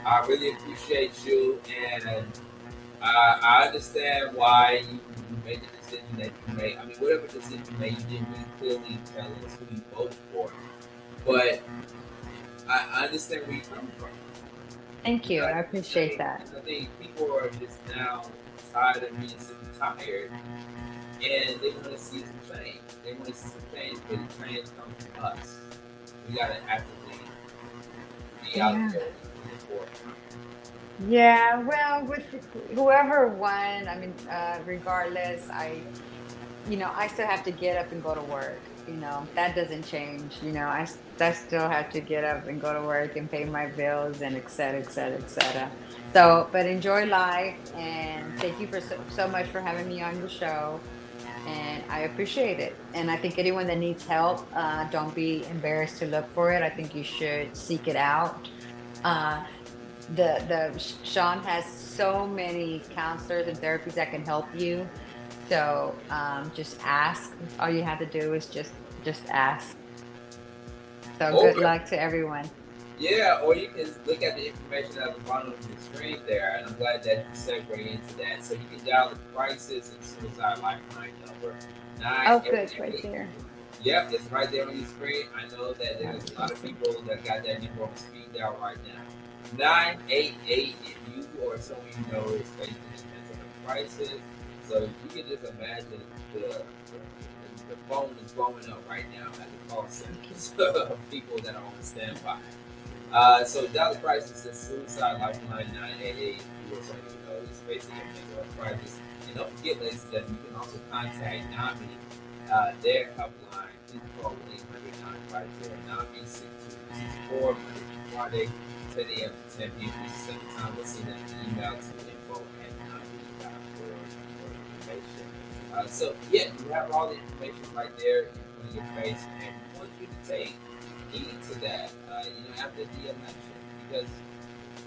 I really appreciate you, and I understand why you made the decision that you made. I mean, whatever decision you made, you didn't really clearly tell us who you voted for. But I understand where you're coming from. Thank you. I appreciate that. I think people are just now tired of being sick and tired, and they want to see some change. They want to see some change, but the change comes from us. We got to actively be out there. Yeah, well, with whoever won, I mean, regardless, I still have to get up and go to work. That doesn't change. I still have to get up and go to work and pay my bills and et cetera, et cetera, et cetera. So, but enjoy life, and thank you for so much for having me on your show. And I appreciate it. And I think anyone that needs help, don't be embarrassed to look for it. I think you should seek it out. Sean has so many counselors and therapies that can help you. So just ask. All you have to do is just ask. So good luck to everyone. Yeah, or you can look at the information at the bottom of the screen there, and I'm glad that you segue into that. So you can dial the crisis and suicide lifeline number 988. Oh, good, right there. Yep, it's right there on your screen. I know that there's a lot of people that got that number on speed dial right now. 988 if you or someone you know is facing a mental crisis. So you can just imagine the phone is blowing up right now at the call centers of people that are on standby. So dial the crisis and suicide lifeline 988 if you or someone you know is facing a mental crisis. And don't forget, ladies and gentlemen, you can also contact NAMI, their helpline. Please call 800-950 NAMI 6264 Monday through Friday, 10 a.m. to 10 p.m. Eastern time. We'll send an email to info@nami.org for information. So yeah, you have all the information right there in front of your face, and we want you to take heed to that. After the election, because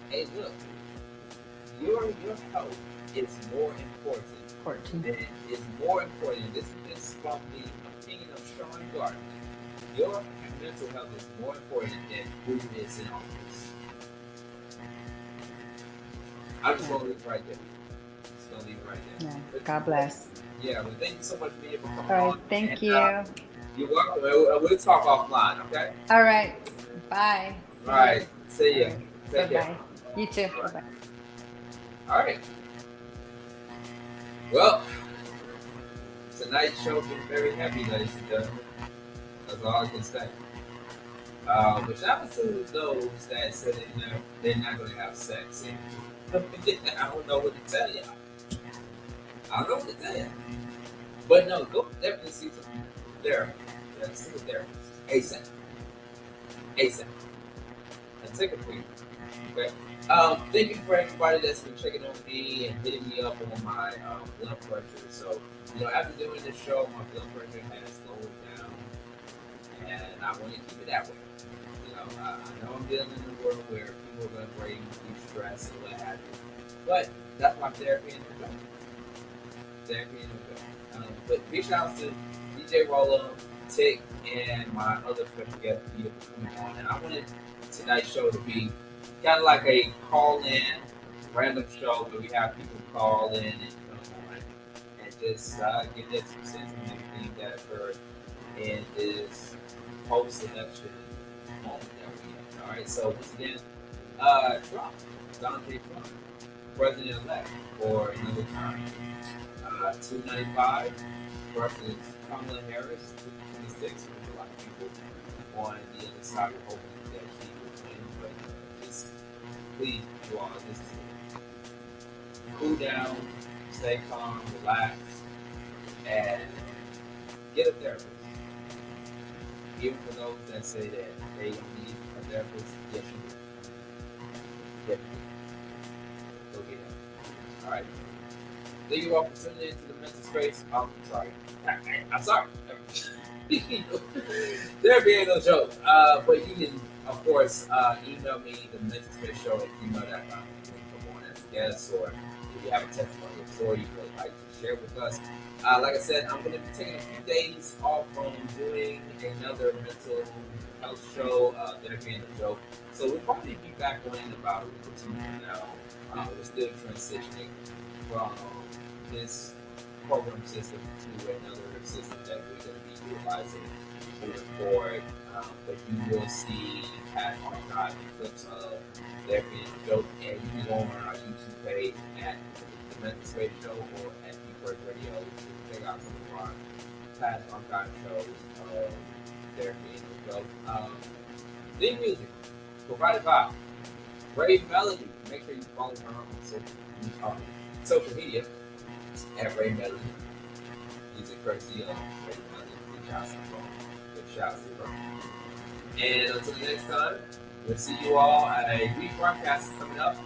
hey, look, your health is more important. Is more important. This is just from the opinion of Sean Gardner. Your mental health is more important than who is in office. I'm just gonna leave it right there. Just gonna leave it right there. Yeah. God bless. Yeah, well, thank you so much, Mia, for coming on. All right, on. thank you. You're welcome. We'll talk offline, okay? All right. Bye. All right. See ya. Take care. You too. Bye. All right. Well, tonight's show has been very heavy, ladies and gentlemen. That's all I can say. But shout out to those that said they're not going to have sex. I don't know what to tell y'all. But no, go definitely see some therapy. See a therapist. ASAP. take a break. Okay. Thank you for everybody that's been checking on me and hitting me up on my blood pressure. So, after doing this show, my blood pressure has slowed down, and I want to keep it that way. I know I'm dealing in a world where people are going to bring you stress and what have you, but that's why therapy in the show. Therapy in the show. But big shout out to DJ Rolla, Tick, and my other special guest, Peter, for coming on. And I wanted tonight's show to be kind of like a call-in, random show where we have people call in and come on and just give their 2 cents on everything that occurred in this post-election moment that we have. All right, so once again, Trump, Donald J. Trump, president-elect for another term. 295 versus Kamala Harris, 226, with a lot of people on the other side were hoping that she would win, but just please, you all, just cool down, stay calm, relax, and get a therapist. Even for those that say that they don't need a therapist, yes, you do. Yes, you do. Go get it. All right. Thank you all for tuning into the mental space. I'm sorry. Therapy ain't no joke. But you can, of course, email me, the mental space show at gmail.com. You can come on as a guest, or if you have a testimonial story you would like to share with us. Like I said, I'm going to be taking a few days off from doing another mental health show. Therapy ain't no joke. So we'll probably be back on in about a week or 2 from now. We're still transitioning from this program system to another system that we're going to be utilizing moving forward. But you will see at archive clips of there being a joke, and you can go on our YouTube page at the Mental Space Show or at Deep Radio to check out some of our past archive shows of there being a joke. Theme music provided by Brave Melody. Make sure you follow her on social media at Ray Melody. Music courtesy of Ray Melody. Good shout to her. And until the next time, we'll see you all at a rebroadcast coming up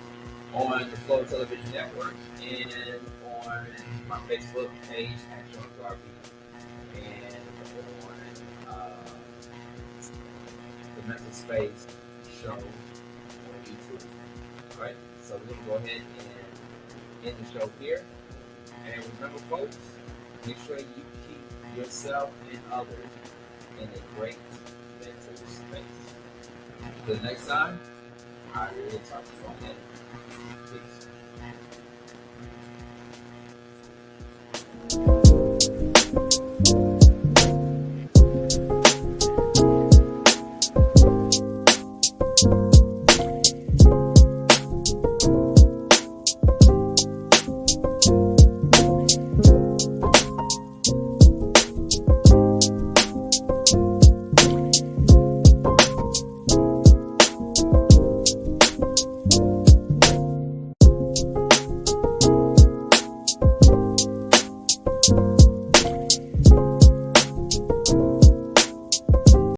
on the Flow Television Network and on my Facebook page at Sean Garvey and on the Mental Space Show on YouTube. Alright, so we're going to go ahead and end the show here. And remember, folks, make sure you keep yourself and others in a great mental space. Until next time, I will talk to you all later. Peace.